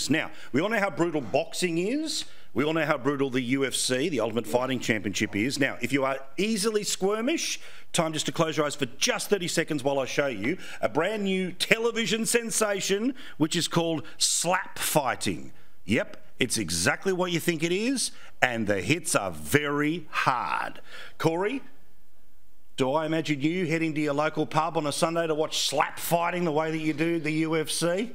Now, we all know how brutal boxing is. We all know how brutal the UFC, the Ultimate Fighting Championship, is. Now, if you are easily squirmish, time just to close your eyes for just 30 seconds while I show you a brand new television sensation, which is called slap fighting. Yep, it's exactly what you think it is, and the hits are very hard. Cory, do I imagine you heading to your local pub on a Sunday to watch slap fighting the way that you do the UFC?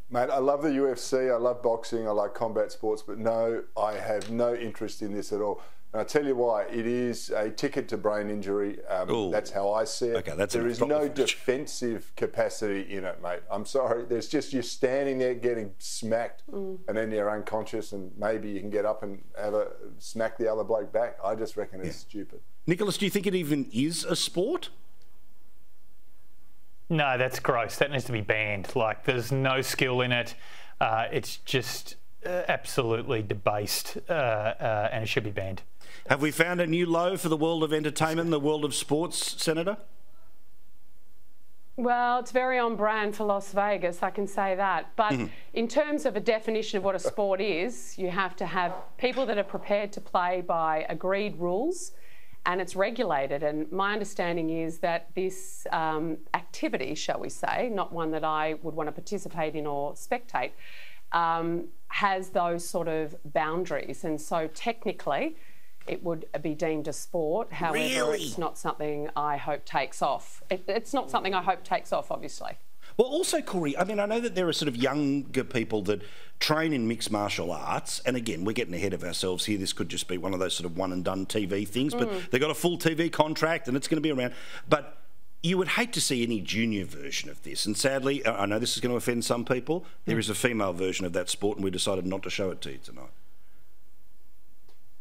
Mate, I love the UFC, I love boxing, I like combat sports, but no, I have no interest in this at all. And I'll tell you why. It is a ticket to brain injury. That's how I see it. Okay, there is no defensive capacity in it, mate. I'm sorry. There's just you standing there getting smacked and then you're unconscious and maybe you can get up and smack the other bloke back. I just reckon it's stupid. Nicholas, do you think it even is a sport? No, that's gross. That needs to be banned. Like, there's no skill in it. It's just absolutely debased, and it should be banned. Have we found a new low for the world of entertainment, the world of sports, Senator? Well, it's very on brand for Las Vegas, I can say that. But in terms of a definition of what a sport is, you have to have people that are prepared to play by agreed rules, and it's regulated. And my understanding is that this activity, shall we say, not one that I would want to participate in or spectate, has those sort of boundaries. And so technically it would be deemed a sport. However, it's not something I hope takes off. It's not something I hope takes off, obviously. Well, also, Cory, I mean, I know that there are sort of younger people that train in mixed martial arts, and again, we're getting ahead of ourselves here. This could just be one of those sort of one-and-done TV things, but they've got a full TV contract and it's going to be around. But you would hate to see any junior version of this, and sadly, I know this is going to offend some people, there is a female version of that sport, and we decided not to show it to you tonight.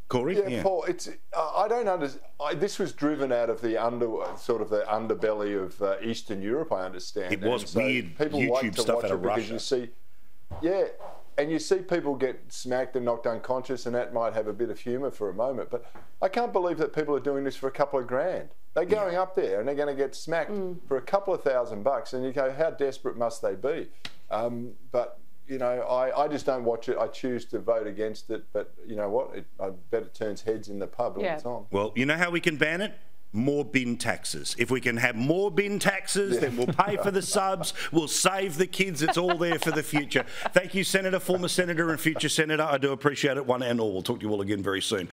Cory? Yeah, Paul, I don't understand. This was driven out of the underbelly of Eastern Europe, I understand. It was so weird people YouTube like to stuff watch out of Russia. And you see people get smacked and knocked unconscious, and that might have a bit of humour for a moment. But I can't believe that people are doing this for a couple of grand. They're going up there and they're going to get smacked for a couple of $1,000, and you go, how desperate must they be? But you know, I just don't watch it. I choose to vote against it. But you know what? I bet it turns heads in the pub when it's on. Well, you know how we can ban it? More bin taxes. If we can have more bin taxes, then we'll pay for the subs, we'll save the kids. It's all there for the future. Thank you, Senator, former Senator and future Senator. I do appreciate it, one and all. We'll talk to you all again very soon.